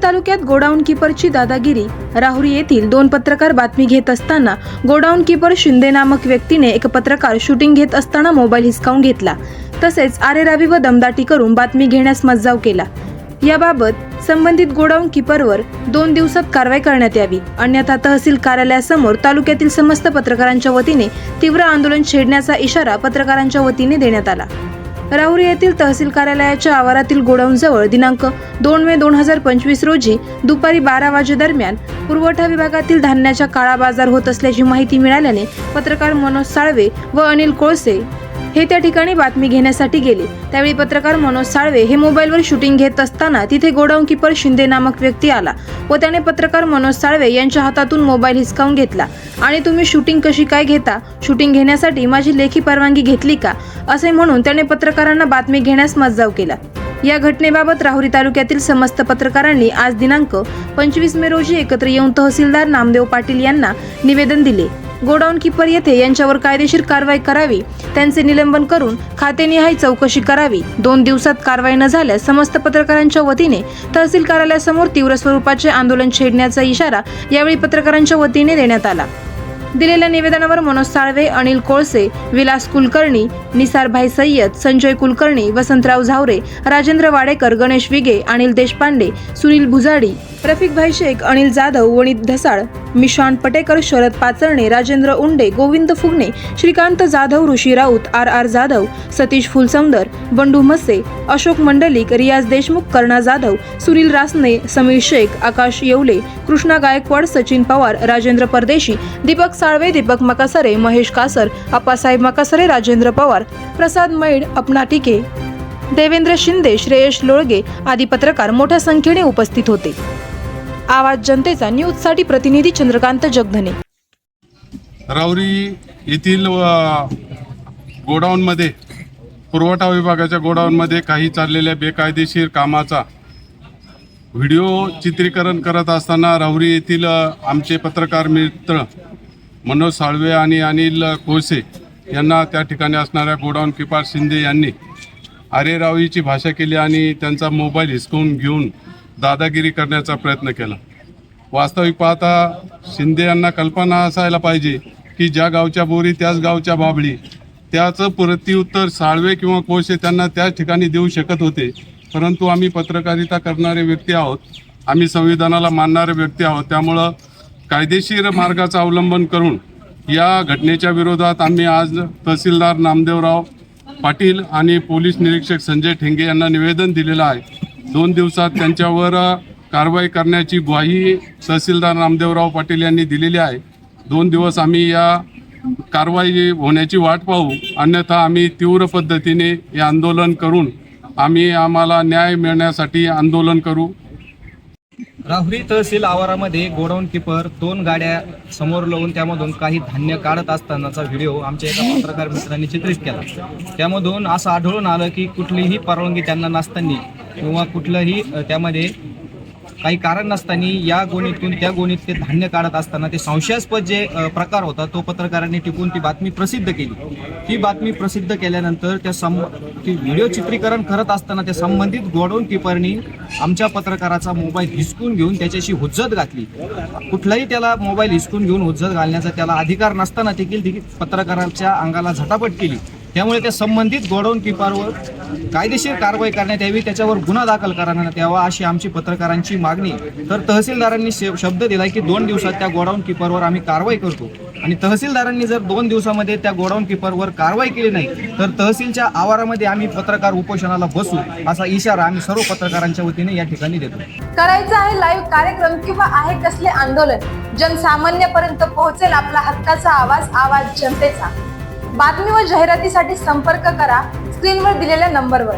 तालुक्यात गोडाऊन कीपरची दादागिरी। राहुरी येथील दोन पत्रकार बातमी घेत असताना गोडाऊन कीपर शिंदे नामक व्यक्तीने एक पत्रकार शूटिंग घेत असताना मोबाईल हिसकावून घेतला, तसेच आरेरावी व दमदाटी करून बातमी घेण्यास मज्जाव केला। याबाबत संबंधित गोडाऊन कीपरवर 2 दिवसात कारवाई करण्यात यावी, अन्यथा तहसील कार्यालयासमोर तालुक्यातील समस्त पत्रकारांच्या वतीने तीव्र आंदोलन छेडण्याचा इशारा पत्रकारांच्या वतीने देण्यात आला। राहुरी येथील तहसील कार्यालयाच्या आवारातील गोडाऊनजवळ दिनांक 2 मे 2025 रोजी दुपारी 12 वाजेदरम्यान पुरवठा विभागातील धान्याचा काळा बाजार होत असल्याची माहिती मिळाल्याने पत्रकार मनोज साळवे व अनिल कोळसे हे त्या ठिकाणी बातमी घेण्यासाठी गेले। त्यावेळी पत्रकार मनोज साळवे हे मोबाईलवर शूटिंग घेत असताना तिथे गोडाऊन कीपर शिंदे नामक व्यक्ती आला व त्याने पत्रकार मनोज साळवे यांच्या हातातून मोबाईल हिसकावून घेतला आणि तुम्ही शूटिंग कशी काय घेता, शूटिंग घेण्यासाठी माझी लेखी परवानगी घेतली का, असे म्हणून त्याने पत्रकारांना बातमी घेण्यास मज्जाव केला। या घटनेबाबत राहुरी तालुक्यातील समस्त पत्रकारांनी आज दिनांक 25 मे रोजी एकत्र येऊन तहसीलदार नामदेव पाटील यांना निवेदन दिले। गोडाऊन कीपर येथे यांच्यावर कायदेशीर कारवाई करावी, त्यांचे निलंबन करून खातेनिहाय चौकशी करावी। 2 दिवसात कारवाई न झाल्यास समस्त पत्रकारांच्या वतीने तहसील कार्यालयासमोर तीव्र स्वरूपाचे आंदोलन छेडण्याचा इशारा यावेळी पत्रकारांच्या वतीने देण्यात आला। दिलेल्या निवेदनावर मनोज साळवे, अनिल कोळसे, विलास कुलकर्णी, निसारभाई सय्यद, संजय कुलकर्णी, वसंतराव झावरे, राजेंद्र वाडेकर, गणेश विगे, अनिल देशपांडे, सुनील भुजाडी, रफिकभाई शेख, अनिल जाधव, वणित धसाळ, मिशान पटेकर, शरद पाचरणे, राजेंद्र उंडे, गोविंद फुगणे, श्रीकांत जाधव, ऋषी राऊत, आर जाधव, सतीश फुलसौंदर, बंडू मस्से, अशोक मंडलिक, रियाज देशमुख, कर्णा जाधव, सुनील रासने, समीर शेख, आकाश येवले, कृष्णा गायकवाड, सचिन पवार, राजेंद्र परदेशी, दीपक साळवे, दीपक मकासरे, महेश कासर, आप्पासाहेब मकासरे, राजेंद्र पवार, प्रसाद मैड, अपना टिके, देवेंद्र शिंदे, श्रेयश लोळगे आदी पत्रकार मोठ्या संख्येने उपस्थित होते। आवाज जनतेचा न्यूजसाठी प्रतिनिधी चंद्रकांत जगधने। राहुरी येथील गोडाऊनमध्ये पुरवठा विभागाच्या गोडाऊनमध्ये काही चाललेल्या बेकायदेशीर कामाचा व्हिडिओ चित्रीकरण करत असताना राहुरी येथील आमचे पत्रकार मित्र मनोज साळवे आणि अनिल कोळसे यांना त्या ठिकाणी असणाऱ्या गोडाऊन कीपर शिंदे यांनी आरेरावीची भाषा केली आणि त्यांचा मोबाईल हिसकावून घेऊन दादागिरी करण्याचा प्रयत्न केला। वास्तविक पाहता शिंदे यांना कल्पना असायला पाहिजे की ज्या गावच्या बोरी त्याच गावच्या बाबळी, त्याचं प्रत्युत्तर साळवे किंवा कोळसे त्यांना त्याच ठिकाणी देऊ शकत होते। परंतु आम्ही पत्रकारिता करणारे व्यक्ती आहोत, आम्ही संविधानाला मानणारे व्यक्ती आहोत, त्यामुळं कायदेशीर मार्गाचा अवलंबन करून या घटनेच्या विरोधात आम्ही आज तहसीलदार नामदेवराव पाटील आणि पोलीस निरीक्षक संजय ठेंगे यांना निवेदन दिलेलं आहे। 2 दिवसात त्यांच्यावर कारवाई करण्याची ग्वाही तहसीलदार नामदेवराव पाटील यांनी दिलेली आहे। 2 दिवस आम्ही या कारवाई होण्याची वाट पाहू, अन्यथा आम्ही तीव्र पद्धतीने हे आंदोलन करून आम्हाला न्याय मिळण्यासाठी आंदोलन करू। राहुरी तहसील आवारामध्ये गोडाऊन कीपर 2 गाड्या समोर लावून त्यामधून काही धान्य काढत असतानाचा व्हिडिओ आमच्या एका पत्रकार मित्रांनी चित्रित केला। त्यामधून असं आढळून आलं की कुठलीही परवानगी त्यांना नसताना किंवा कुठलंही त्यामध्ये काही कारण नसताना या गोणीतून त्या गोणीत ते धान्य काढत असताना ते संशयास्पद जे प्रकार होता तो पत्रकारांनी टिपून ती बातमी प्रसिद्ध केली। ती बातमी प्रसिद्ध केल्यानंतर ती व्हिडिओ चित्रीकरण करत असताना त्या संबंधित गोडाऊन कीपरनी आमच्या पत्रकाराचा मोबाईल हिसकून घेऊन त्याच्याशी हुज्जत घातली। कुठलाही त्याला मोबाईल हिसकून घेऊन हुज्जत घालण्याचा त्याला अधिकार नसताना देखील पत्रकाराच्या अंगाला झटापट केली। त्यामुळे त्या संबंधित गोडाऊन कीपरवर कायदेशीर कारवाई करण्यात यावी, त्याच्यावर गुन्हा दाखल करण्यात यावा अशी आमची पत्रकारांची मागणी। तर तहसीलदारांनी शब्द दिलाय की 2 दिवसात त्या गोडाऊन कीपरवर आम्ही कारवाई करतो आणि तहसीलदारांनी जर 2 दिवसामध्ये त्या गोडाऊन कीपरवर कारवाई केली नाही तर तहसीलच्या आवारामध्ये आम्ही पत्रकार उपोषणाला बसू असा इशारा आम्ही सर्व पत्रकारांच्या वतीने या ठिकाणी देतो। करायचं आहे लाईव्ह कार्यक्रम किंवा आहे कसले आंदोलन, जनसामान्यापर्यंत पोहोचेल आपला हक्काचा आवाज, आवाज जनतेचा। बातमी व जाहिरातीसाठी संपर्क करा स्क्रीनवर दिलेल्या नंबरवर।